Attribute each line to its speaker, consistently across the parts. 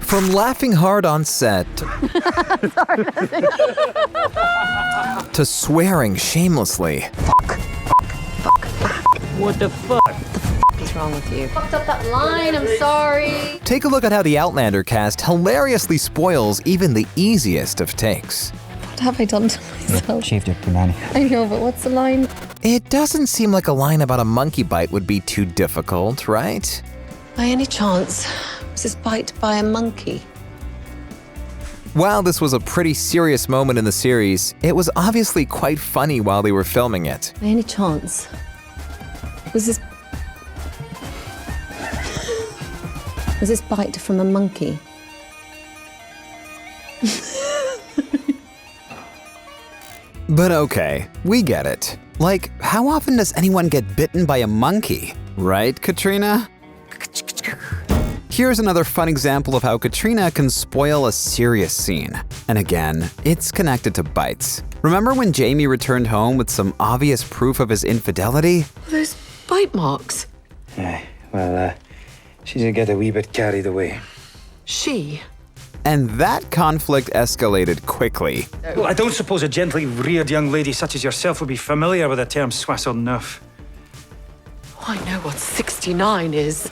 Speaker 1: From laughing hard on set to swearing shamelessly.
Speaker 2: What the fuck?
Speaker 3: What is wrong with you? Fucked up that line, I'm sorry.
Speaker 1: Take a look at how the Outlander cast hilariously spoils even the easiest of takes.
Speaker 3: What have I done to myself?
Speaker 4: Shaved your punani.
Speaker 3: I know, but what's the line?
Speaker 1: It doesn't seem like a line about a monkey bite would be too difficult, right?
Speaker 3: By any chance, was this bite by a monkey?
Speaker 1: While this was a pretty serious moment in the series, it was obviously quite funny while they were filming it.
Speaker 3: By any chance, was this bite from a monkey?
Speaker 1: But okay, we get it. Like, how often does anyone get bitten by a monkey? Right, Caitriona? Here's another fun example of how Caitriona can spoil a serious scene. And again, it's connected to bites. Remember when Jamie returned home with some obvious proof of his infidelity?
Speaker 3: Those bite marks.
Speaker 4: Well, she did get a wee bit carried away.
Speaker 3: She?
Speaker 1: And that conflict escalated quickly.
Speaker 5: Well, I don't suppose a gently reared young lady such as yourself would be familiar with the term soissons neuf.
Speaker 3: Oh, I know what 69 is.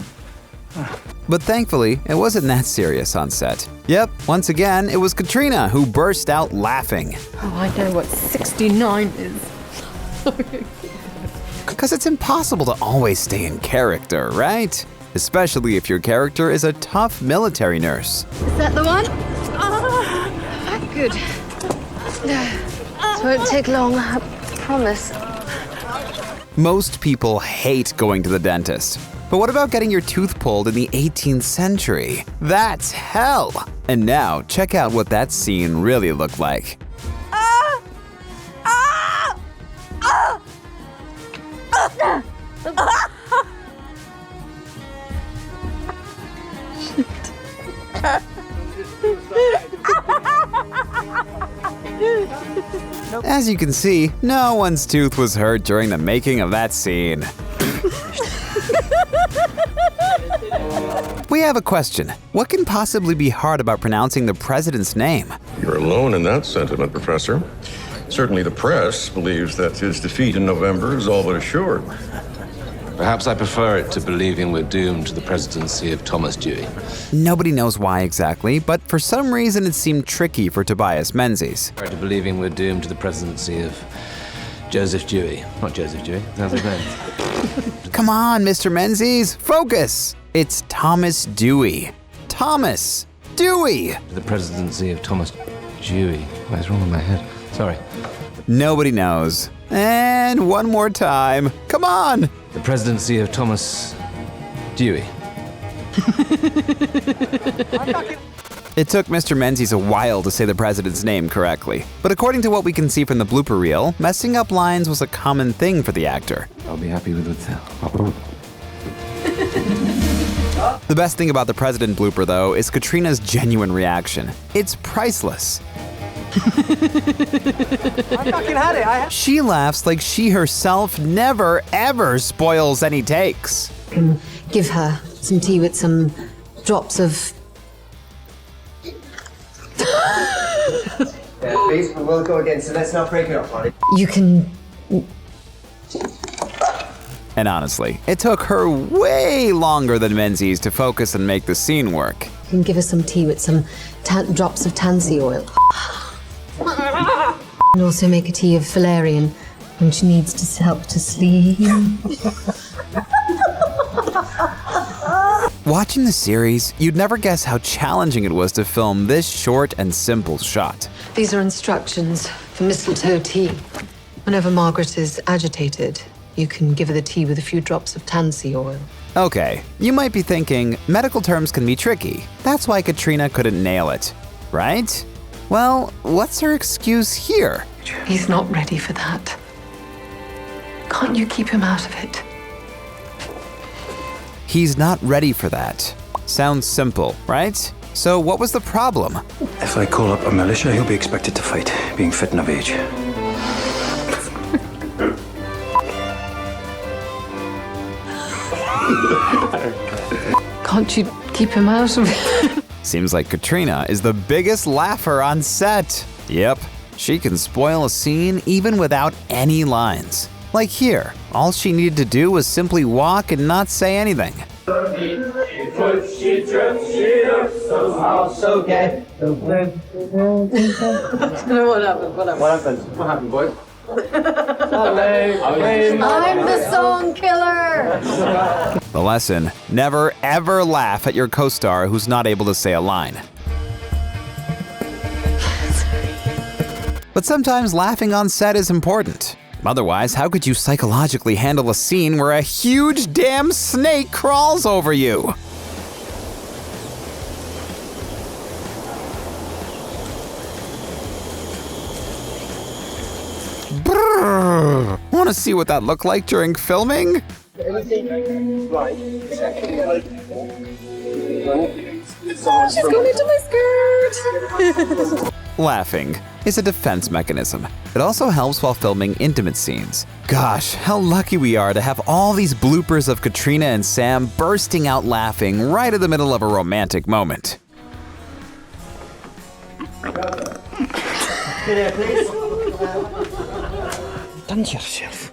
Speaker 1: But thankfully, it wasn't that serious on set. Yep, once again, it was Caitriona who burst out laughing.
Speaker 3: Oh, I know what 69 is.
Speaker 1: Because it's impossible to always stay in character, right? Especially if your character is a tough military nurse.
Speaker 3: Is that the one? Oh, good. This won't take long, I promise.
Speaker 1: Most people hate going to the dentist. But what about getting your tooth pulled in the 18th century? That's hell! And now, check out what that scene really looked like. As you can see, no one's tooth was hurt during the making of that scene. We have a question. What can possibly be hard about pronouncing the president's name?
Speaker 6: You're alone in that sentiment, Professor. Certainly the press believes that his defeat in November is all but assured.
Speaker 7: Perhaps I prefer it to believing we're doomed to the presidency of Thomas Dewey.
Speaker 1: Nobody knows why exactly, but for some reason it seemed tricky for Tobias Menzies.
Speaker 7: To believing we're doomed to the presidency of Joseph Dewey. Not Joseph Dewey, that's his name.
Speaker 1: Come on, Mr. Menzies, focus! It's Thomas Dewey. Thomas Dewey!
Speaker 7: The presidency of Thomas Dewey. What's wrong with my head? Sorry.
Speaker 1: Nobody knows. And one more time. Come on!
Speaker 7: The presidency of Thomas Dewey.
Speaker 1: It took Mr. Menzies a while to say the president's name correctly. But according to what we can see from the blooper reel, messing up lines was a common thing for the actor.
Speaker 7: I'll be happy with it.
Speaker 1: The best thing about the president blooper, though, is Caitriona's genuine reaction. It's priceless. She laughs like she herself never, ever spoils any takes.
Speaker 3: Can give her some tea with some drops of...
Speaker 8: Basement will go again, so let's not break it up, honey.
Speaker 3: You can...
Speaker 1: And honestly, it took her way longer than Menzies to focus and make the scene work.
Speaker 3: You can give her some tea with some drops of tansy oil. And also make a tea of valerian when she needs to help to sleep.
Speaker 1: Watching the series, you'd never guess how challenging it was to film this short and simple shot.
Speaker 3: These are instructions for mistletoe tea. Whenever Margaret is agitated, you can give her the tea with a few drops of tansy oil.
Speaker 1: Okay, you might be thinking, medical terms can be tricky. That's why Caitriona couldn't nail it, right? Well, what's her excuse here?
Speaker 3: He's not ready for that. Can't you keep him out of it?
Speaker 1: He's not ready for that. Sounds simple, right? So what was the problem?
Speaker 4: If I call up a militia, he'll be expected to fight, being fit and of age.
Speaker 3: Can't you keep him out of it?
Speaker 1: Seems like Caitriona is the biggest laugher on set. Yep, she can spoil a scene even without any lines. Like here, all she needed to do was simply walk and not say anything.
Speaker 8: Okay.
Speaker 3: What happened, boy? I'm the song killer!
Speaker 1: The lesson: never ever laugh at your co-star who's not able to say a line. But sometimes laughing on set is important. Otherwise, how could you psychologically handle a scene where a huge damn snake crawls over you? Brrr. Want to see what that looked like during filming?
Speaker 3: She's going into my skirt!
Speaker 1: Laughing is a defense mechanism. It also helps while filming intimate scenes. Gosh, how lucky we are to have all these bloopers of Caitriona and Sam bursting out laughing right in the middle of a romantic moment.
Speaker 8: Get here, please. Done to yourself.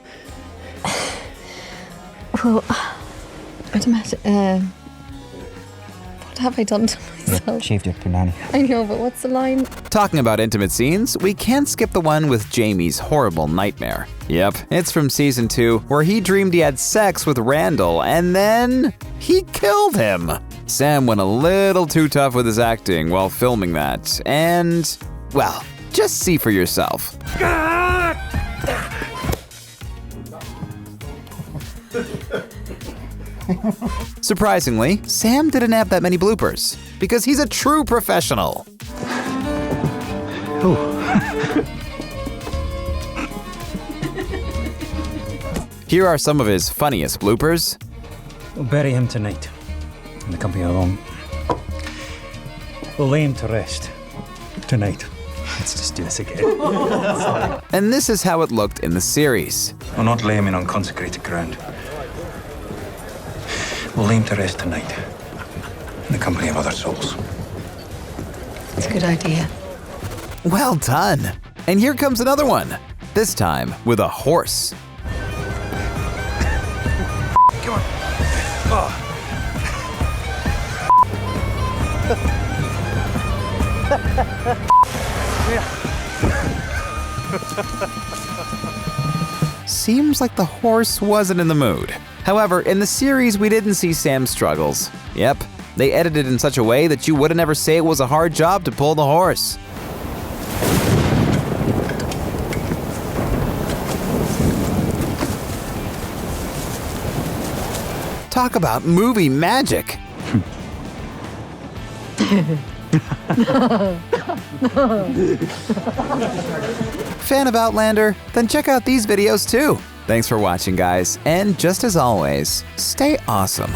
Speaker 3: Well, I don't matter. What have I done to myself?
Speaker 4: Shaved your punani.
Speaker 3: I know, but what's the line?
Speaker 1: Talking about intimate scenes, we can't skip the one with Jamie's horrible nightmare. Yep, it's from season 2, where he dreamed he had sex with Randall and then he killed him. Sam went a little too tough with his acting while filming that, and, well, just see for yourself. Surprisingly, Sam didn't have that many bloopers, because he's a true professional. Here are some of his funniest bloopers.
Speaker 5: We'll bury him tonight, in the company alone. We'll lay him to rest tonight. Let's just do this again.
Speaker 1: And this is how it looked in the series.
Speaker 5: We'll not lay him in unconsecrated ground. We'll lay him to rest tonight, in the company of other souls.
Speaker 3: It's a good idea.
Speaker 1: Well done. And here comes another one, this time with a horse.
Speaker 5: Come on. Oh.
Speaker 1: Seems like the horse wasn't in the mood. However, in the series, we didn't see Sam's struggles. Yep, they edited in such a way that you wouldn't ever say it was a hard job to pull the horse. Talk about movie magic. Fan of Outlander? Then check out these videos too. Thanks for watching, guys, and just as always, stay awesome.